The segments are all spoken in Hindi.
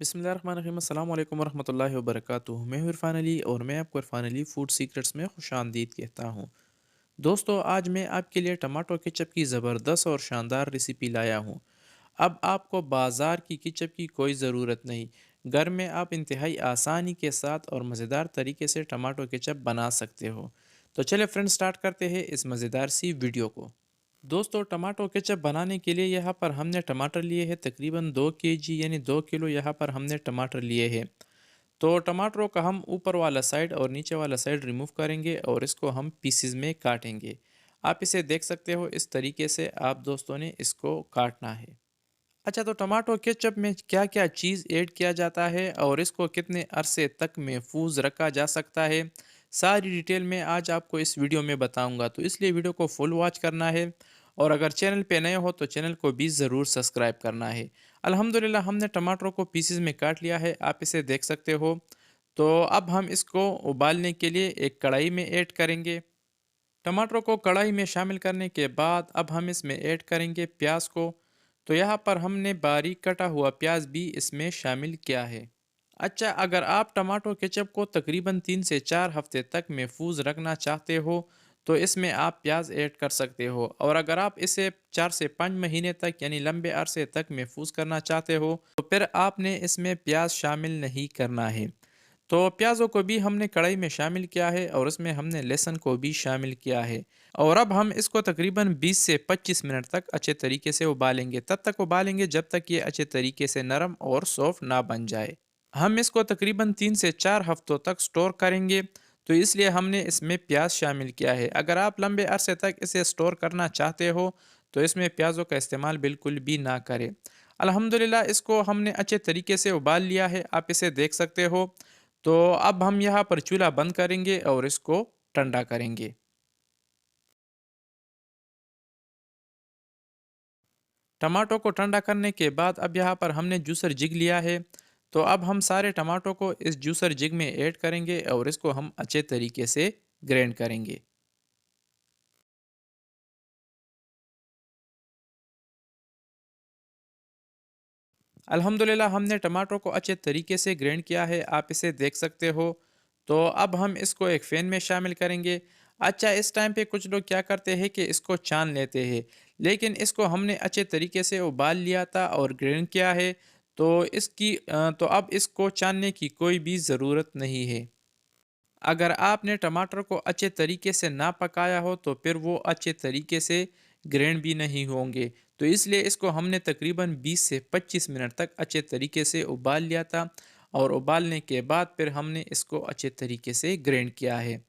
बिस्मिल्लाहिर्रहमानिर्रहीम अस्सलाम वालेकुम वरहमतुल्लाहि वबरकातुहू। मैं हूँ इरफान अली और मैं आपको इरफान अली फूड सीक्रेट्स में खुशामदीद कहता हूँ। दोस्तों, आज मैं आपके लिए टमाटो केचप की ज़बरदस्त और शानदार रेसिपी लाया हूँ। अब आपको बाज़ार की केचप की कोई ज़रूरत नहीं। घर में आप इंतहाई आसानी के साथ और मज़ेदार तरीके से टमाटो केचप बना सकते हो। तो चलिए फ्रेंड, स्टार्ट करते हैं इस मज़ेदार सी वीडियो को। दोस्तों, टमाटो केचप बनाने के लिए यहाँ पर हमने टमाटर लिए हैं तकरीबन 2 kg, यानी 2 किलो यहाँ पर हमने टमाटर लिए हैं। तो टमाटरों का हम ऊपर वाला साइड और नीचे वाला साइड रिमूव करेंगे और इसको हम पीसेस में काटेंगे। आप इसे देख सकते हो, इस तरीके से आप दोस्तों ने इसको काटना है। अच्छा, तो टमाटो केचप में क्या क्या चीज़ ऐड किया जाता है और इसको कितने अरसे तक महफूज रखा जा सकता है, सारी डिटेल में आज आपको इस वीडियो में बताऊंगा। तो इसलिए वीडियो को फुल वॉच करना है और अगर चैनल पे नए हो तो चैनल को भी ज़रूर सब्सक्राइब करना है। अल्हम्दुलिल्लाह, हमने टमाटरों को पीसेस में काट लिया है, आप इसे देख सकते हो। तो अब हम इसको उबालने के लिए एक कढ़ाई में ऐड करेंगे। टमाटरों को कढ़ाई में शामिल करने के बाद अब हम इसमें ऐड करेंगे प्याज को। तो यहाँ पर हमने बारीक कटा हुआ प्याज भी इसमें शामिल किया है। अच्छा, अगर आप टमाटो केचप को तकरीबन 3 से 4 हफ्ते तक महफूज रखना चाहते हो तो इसमें आप प्याज ऐड कर सकते हो, और अगर आप इसे 4 से 5 महीने तक यानी लंबे अरसे तक महफूज करना चाहते हो तो फिर आपने इसमें प्याज शामिल नहीं करना है। तो प्याज़ों को भी हमने कढ़ाई में शामिल किया है और उसमें हमने लहसुन को भी शामिल किया है। और अब हम इसको तकरीबन 20 से 25 मिनट तक अच्छे तरीके से उबालेंगे। तब तक उबालेंगे जब तक ये अच्छे तरीके से नरम और सॉफ्ट ना बन जाए। हम इसको तकरीबन 3 से 4 हफ्तों तक स्टोर करेंगे, तो इसलिए हमने इसमें प्याज शामिल किया है। अगर आप लंबे अरसे तक इसे स्टोर करना चाहते हो तो इसमें प्याज़ों का इस्तेमाल बिल्कुल भी ना करें। अल्हम्दुलिल्लाह, इसको हमने अच्छे तरीके से उबाल लिया है, आप इसे देख सकते हो। तो अब हम यहाँ पर चूल्हा बंद करेंगे और इसको ठंडा करेंगे। टमाटो को ठंडा करने के बाद अब यहाँ पर हमने जूसर जिग लिया है। तो अब हम सारे टमाटो को इस जूसर जिग में ऐड करेंगे और इसको हम अच्छे तरीके से ग्राइंड करेंगे। अल्हम्दुलिल्लाह, हमने टमाटो को अच्छे तरीके से ग्राइंड किया है, आप इसे देख सकते हो। तो अब हम इसको एक फ़ैन में शामिल करेंगे। अच्छा, इस टाइम पे कुछ लोग क्या करते हैं कि इसको छान लेते हैं, लेकिन इसको हमने अच्छे तरीके से उबाल लिया था और ग्राइंड किया है। तो तो अब इसको छानने की कोई भी ज़रूरत नहीं है। अगर आपने टमाटर को अच्छे तरीके से ना पकाया हो तो फिर वो अच्छे तरीके से ग्राइंड भी नहीं होंगे। तो इसलिए इसको हमने तकरीबन 20 से 25 मिनट तक अच्छे तरीके से उबाल लिया था, और उबालने के बाद फिर हमने इसको अच्छे तरीके से ग्राइंड किया है।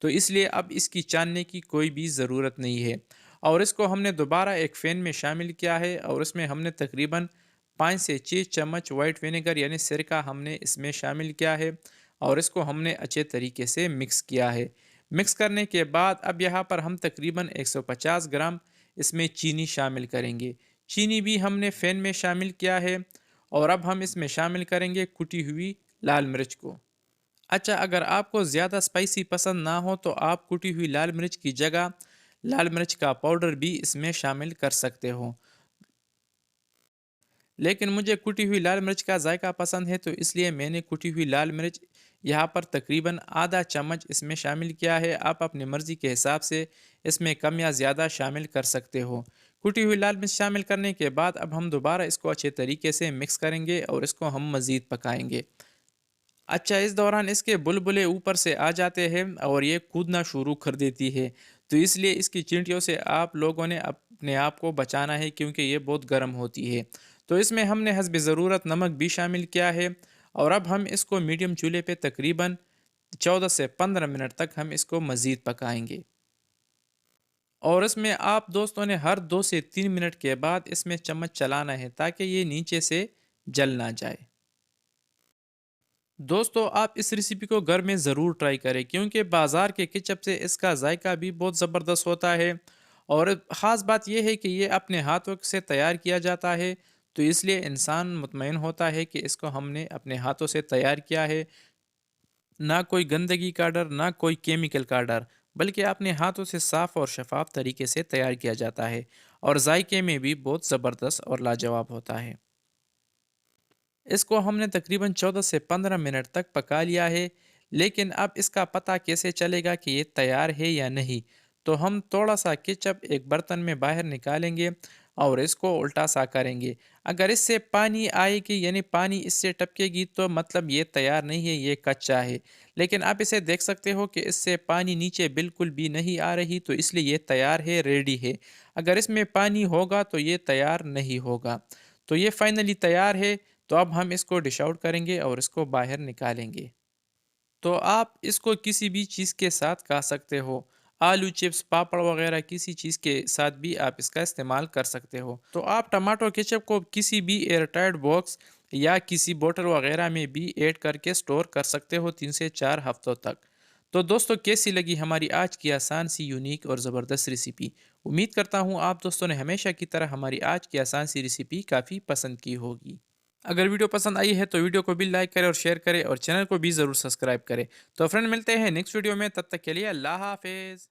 तो इसलिए अब इसकी छानने की कोई भी ज़रूरत नहीं है। और इसको हमने दोबारा एक फ़ैन में शामिल किया है और उसमें हमने तकरीबन 5 से 6 चम्मच वाइट विनेगर यानी सिरका हमने इसमें शामिल किया है, और इसको हमने अच्छे तरीके से मिक्स किया है। मिक्स करने के बाद अब यहाँ पर हम तकरीबन 150 ग्राम इसमें चीनी शामिल करेंगे। चीनी भी हमने फ़ैन में शामिल किया है, और अब हम इसमें शामिल करेंगे कुटी हुई लाल मिर्च को। अच्छा, अगर आपको ज़्यादा स्पाइसी पसंद ना हो तो आप कुटी हुई लाल मिर्च की जगह लाल मिर्च का पाउडर भी इसमें शामिल कर सकते हो। लेकिन मुझे कुटी हुई लाल मिर्च का जायका पसंद है, तो इसलिए मैंने कुटी हुई लाल मिर्च यहाँ पर तकरीबन आधा चम्मच इसमें शामिल किया है। आप अपनी मर्ज़ी के हिसाब से इसमें कम या ज़्यादा शामिल कर सकते हो। कुटी हुई लाल मिर्च शामिल करने के बाद अब हम दोबारा इसको अच्छे तरीके से मिक्स करेंगे और इसको हम मज़ीद पकाएंगे। अच्छा, इस दौरान इसके बुलबुले ऊपर से आ जाते हैं और ये कूदना शुरू कर देती है। तो इसलिए इसकी चींटियों से आप लोगों ने अपने आप को बचाना है, क्योंकि ये बहुत गर्म होती है। तो इसमें हमने हस्ब ज़रूरत नमक भी शामिल किया है, और अब हम इसको मीडियम चूल्हे पे तकरीबन 14 से 15 मिनट तक हम इसको मज़ीद पकाएंगे। और इसमें आप दोस्तों ने हर 2 से 3 मिनट के बाद इसमें चम्मच चलाना है ताकि ये नीचे से जल ना जाए। दोस्तों, आप इस रेसिपी को घर में ज़रूर ट्राई करें, क्योंकि बाज़ार के केचप से इसका जायका भी बहुत ज़बरदस्त होता है। और ख़ास बात यह है कि ये अपने हाथों से तैयार किया जाता है, तो इसलिए इंसान मुतमईन होता है कि इसको हमने अपने हाथों से तैयार किया है। ना कोई गंदगी का डर, ना कोई केमिकल का डर, बल्कि अपने हाथों से साफ़ और शफाफ तरीके से तैयार किया जाता है, और जायके में भी बहुत ज़बरदस्त और लाजवाब होता है। इसको हमने तकरीबन 14 से 15 मिनट तक पका लिया है। लेकिन अब इसका पता कैसे चलेगा कि ये तैयार है या नहीं? तो हम थोड़ा सा केचप एक बर्तन में बाहर निकालेंगे और इसको उल्टा सा करेंगे। अगर इससे पानी आएगी यानी पानी इससे टपकेगी तो मतलब ये तैयार नहीं है, ये कच्चा है। लेकिन आप इसे देख सकते हो कि इससे पानी नीचे बिल्कुल भी नहीं आ रही, तो इसलिए ये तैयार है, रेडी है। अगर इसमें पानी होगा तो ये तैयार नहीं होगा। तो ये फाइनली तैयार है। तो अब हम इसको डिश आउट करेंगे और इसको बाहर निकालेंगे। तो आप इसको किसी भी चीज़ के साथ खा सकते हो। आलू चिप्स, पापड़ वगैरह किसी चीज़ के साथ भी आप इसका इस्तेमाल कर सकते हो। तो आप टमाटो केचप को किसी भी एयर टाइट बॉक्स या किसी बोतल वगैरह में भी ऐड करके स्टोर कर सकते हो 3 से 4 हफ्तों तक। तो दोस्तों, कैसी लगी हमारी आज की आसान सी यूनिक और ज़बरदस्त रेसिपी? उम्मीद करता हूँ आप दोस्तों ने हमेशा की तरह हमारी आज की आसान सी रेसिपी काफ़ी पसंद की होगी। अगर वीडियो पसंद आई है तो वीडियो को भी लाइक करें और शेयर करें और चैनल को भी ज़रूर सब्सक्राइब करें। तो फ्रेंड, मिलते हैं नेक्स्ट वीडियो में, तब तक के लिए अल्लाह हाफिज़।